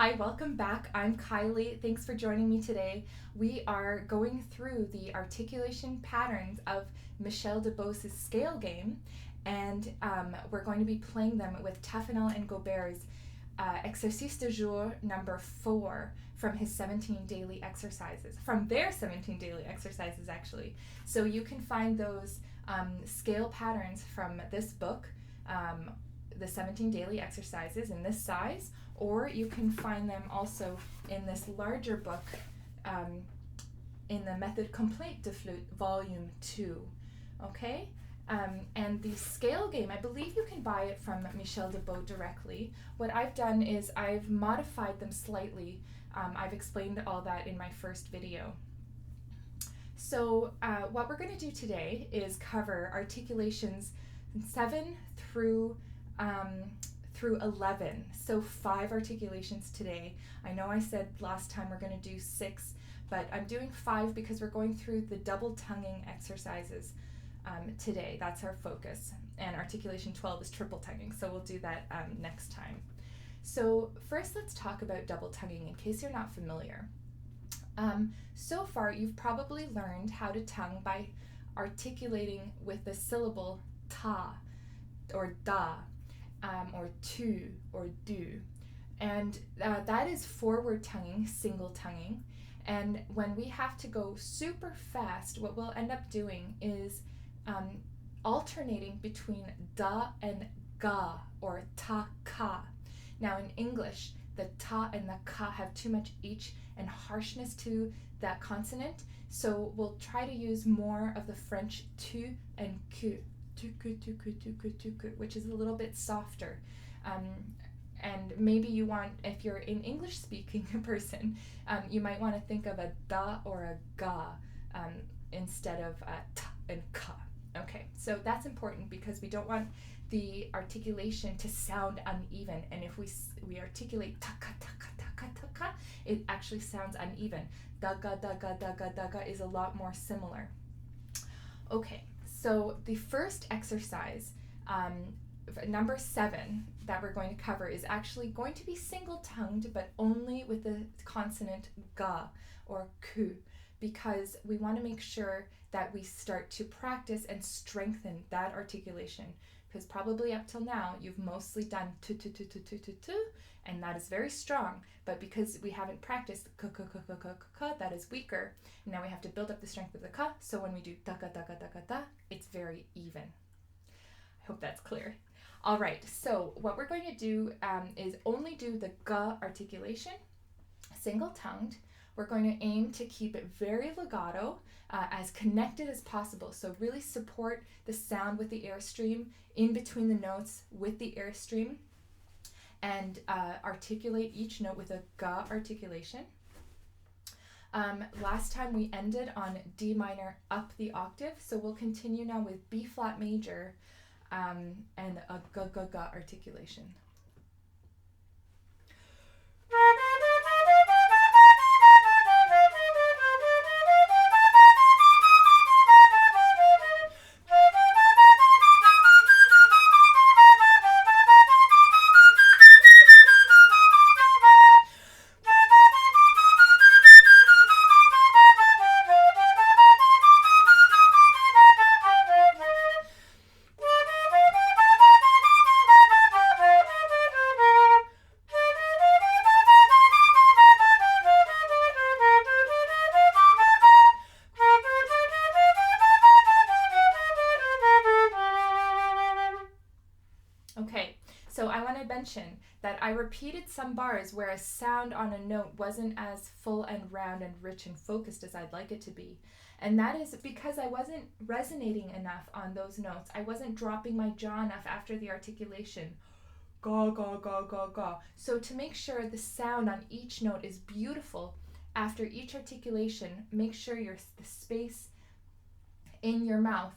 Hi, welcome back. I'm Kylie. Thanks for joining me today. We are going through the articulation patterns of Michel DeBose's scale game, and we're going to be playing them with Taffanel and Gobert's Exercice de jour number 4 from his 17 daily exercises, from their 17 daily exercises actually. So you can find those scale patterns from this book, the 17 daily exercises in this size, or you can find them also in this larger book, in the Method Complete de Flute, Volume 2. Okay? And the scale game, I believe you can buy it from Michel DeBose directly. What I've done is I've modified them slightly. I've explained all that in my first video. So what we're going to do today is cover articulations 7 through 11. So 5 articulations today. I know I said last time we're going to do 6, but I'm doing 5 because we're going through the double tonguing exercises today. That's our focus. And articulation 12 is triple tonguing, so we'll do that next time. So first let's talk about double tonguing in case you're not familiar. So far you've probably learned how to tongue by articulating with the syllable ta or da, or tu or do, and that is forward tonguing, single tonguing. And when we have to go super fast, what we'll end up doing is alternating between da and ga, or ta ka. Now in English, the ta and the ka have too much H and harshness to that consonant, so we'll try to use more of the French tu and ku, which is a little bit softer. And maybe you want, if you're an English speaking person, you might want to think of a da or a ga instead of a t and ka. Okay, so that's important because we don't want the articulation to sound uneven, and if we articulate taka taka taka taka, it actually sounds uneven. Daga daga daga daga is a lot more similar. Okay, so the first exercise, number 7, that we're going to cover is actually going to be single-tongued, but only with the consonant ga or ku, because we want to make sure that we start to practice and strengthen that articulation, because probably up till now you've mostly done tu tu tu tu tu tu tu, and that is very strong, but because we haven't practiced ka ka ka ka ka ka, that is weaker. Now we have to build up the strength of the ka, so when we do da ka da ka da ka da, it's very even. I hope that's clear. All right, so what we're going to do is only do the ga articulation, single-tongued. We're going to aim to keep it very legato, as connected as possible. So really support the sound with the airstream, in between the notes with the airstream, and articulate each note with a ga articulation. Last time we ended on D minor up the octave, so we'll continue now with B flat major and a ga ga ga articulation. Okay, so I want to mention that I repeated some bars where a sound on a note wasn't as full and round and rich and focused as I'd like it to be. And that is because I wasn't resonating enough on those notes. I wasn't dropping my jaw enough after the articulation. Ga, ga, ga, ga, ga. So to make sure the sound on each note is beautiful after each articulation, make sure the space in your mouth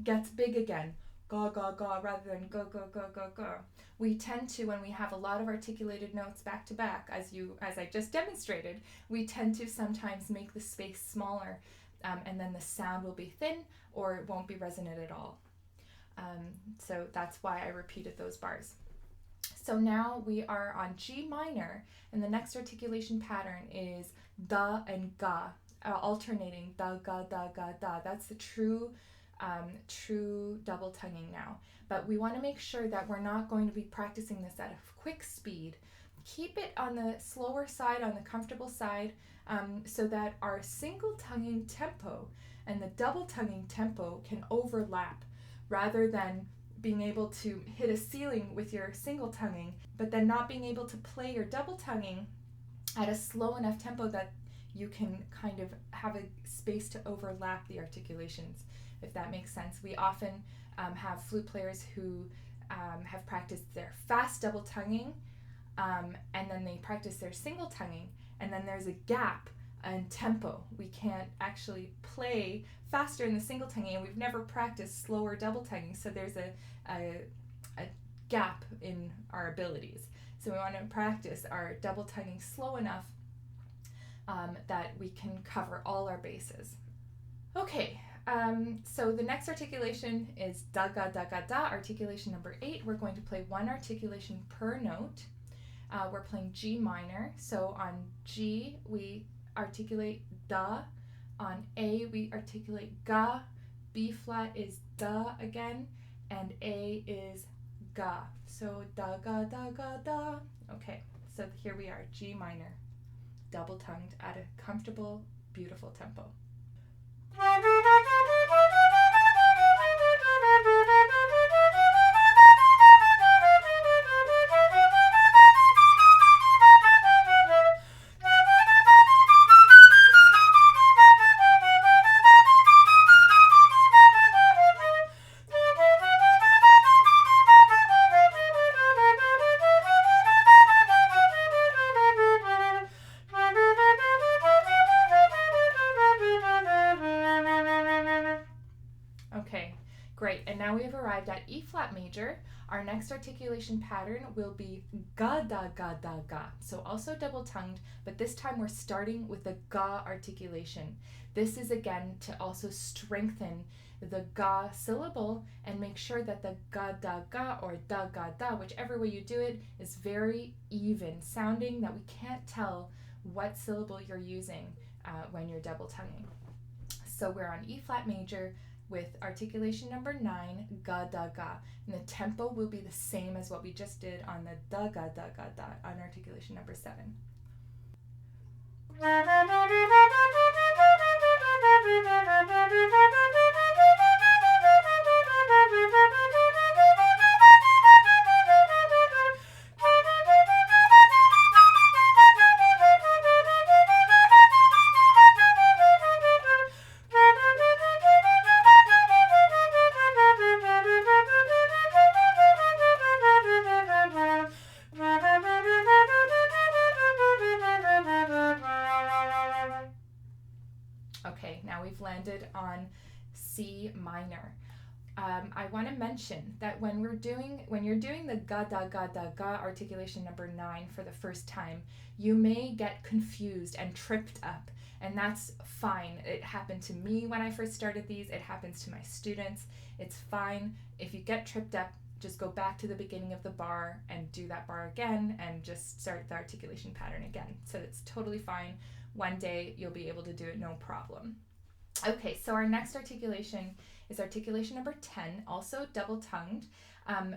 gets big again. Ga, ga, ga, rather than ga, ga, ga, ga, ga. We tend to, when we have a lot of articulated notes back to back, as I just demonstrated, we tend to sometimes make the space smaller, and then the sound will be thin or it won't be resonant at all. So that's why I repeated those bars. So now we are on G minor, and the next articulation pattern is da and ga, alternating da, ga, da, ga, da. That's the true double tonguing now. But we want to make sure that we're not going to be practicing this at a quick speed. Keep it on the slower side, on the comfortable side, so that our single tonguing tempo and the double tonguing tempo can overlap, rather than being able to hit a ceiling with your single tonguing, but then not being able to play your double tonguing at a slow enough tempo that you can kind of have a space to overlap the articulations, if that makes sense. We often have flute players who have practiced their fast double tonguing, and then they practice their single tonguing, and then there's a gap in tempo. We can't actually play faster in the single tonguing, and we've never practiced slower double tonguing, so there's a gap in our abilities. So we want to practice our double tonguing slow enough that we can cover all our bases. Okay, so the next articulation is da ga da ga da, articulation number 8. We're going to play one articulation per note. We're playing G minor, so on G we articulate da, on A we articulate ga, B flat is da again, and A is ga. So da ga da ga da. Okay, so here we are, G minor, double tongued at a comfortable, beautiful tempo. Okay, great. And now we have arrived at E flat major. Our next articulation pattern will be ga da ga da ga. So also double tongued, but this time we're starting with the ga articulation. This is again to also strengthen the ga syllable and make sure that the ga da ga or da ga da, whichever way you do it, is very even sounding, that we can't tell what syllable you're using when you're double tonguing. So we're on E flat major with articulation number 9, ga da ga. And the tempo will be the same as what we just did on the da ga da ga da on articulation number 7. Okay, now we've landed on C minor. I want to mention that when you're doing the ga da ga articulation number 9 for the first time, you may get confused and tripped up, and that's fine. It happened to me when I first started these. It happens to my students. It's fine. If you get tripped up, just go back to the beginning of the bar and do that bar again and just start the articulation pattern again. So it's totally fine. One day you'll be able to do it no problem. Okay, so our next articulation is articulation number 10, also double tongued,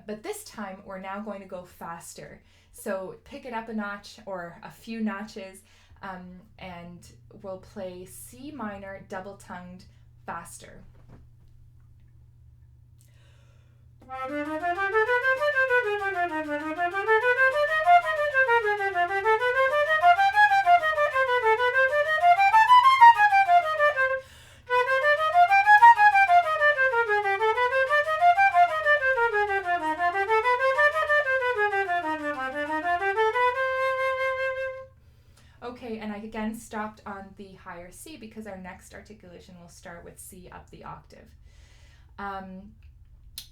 but this time we're now going to go faster. So pick it up a notch or a few notches, and we'll play C minor double tongued faster. Okay, and I again stopped on the higher C because our next articulation will start with C up the octave.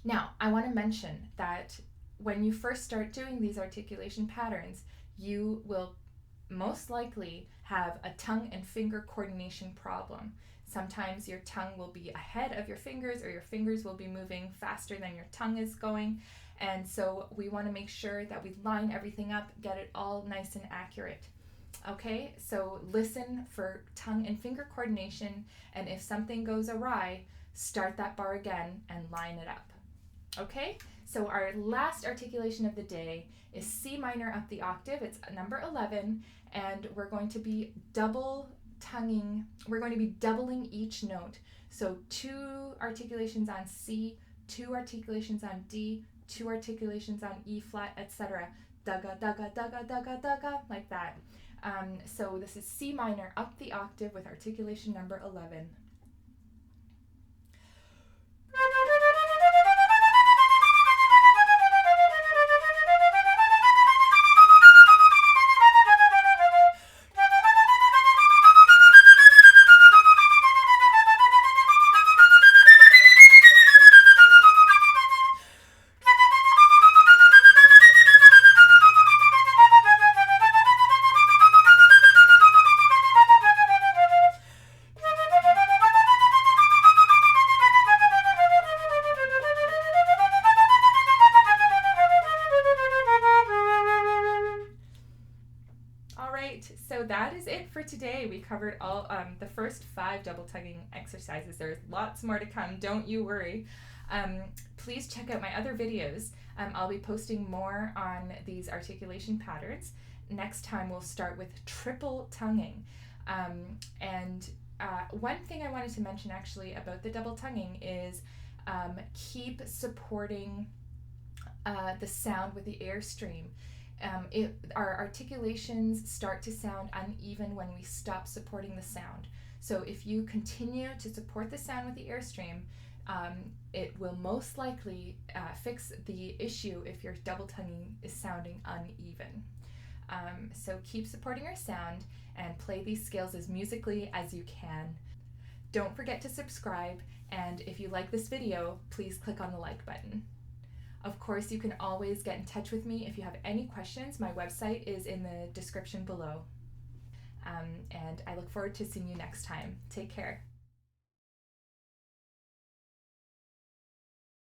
Now, I want to mention that when you first start doing these articulation patterns, you will most likely have a tongue and finger coordination problem. Sometimes your tongue will be ahead of your fingers, or your fingers will be moving faster than your tongue is going. And so we want to make sure that we line everything up, get it all nice and accurate. Okay, so listen for tongue and finger coordination, and if something goes awry, start that bar again and line it up. Okay, so our last articulation of the day is C minor up the octave. It's number 11, and we're going to be doubling each note. So 2 articulations on C, 2 articulations on D, 2 articulations on E flat, etc. Daga, daga, daga, daga, daga, like that. So this is C minor up the octave with articulation number 11. So that is it for today. We covered all the first 5 double tonguing exercises. There's lots more to come, don't you worry. Please check out my other videos. I'll be posting more on these articulation patterns. Next time we'll start with triple tonguing. One thing I wanted to mention actually about the double tonguing is keep supporting the sound with the airstream. Our articulations start to sound uneven when we stop supporting the sound. So if you continue to support the sound with the airstream, it will most likely fix the issue if your double tonguing is sounding uneven. So keep supporting our sound and play these scales as musically as you can. Don't forget to subscribe, and if you like this video, please click on the like button. Of course, you can always get in touch with me if you have any questions. My website is in the description below. And I look forward to seeing you next time. Take care.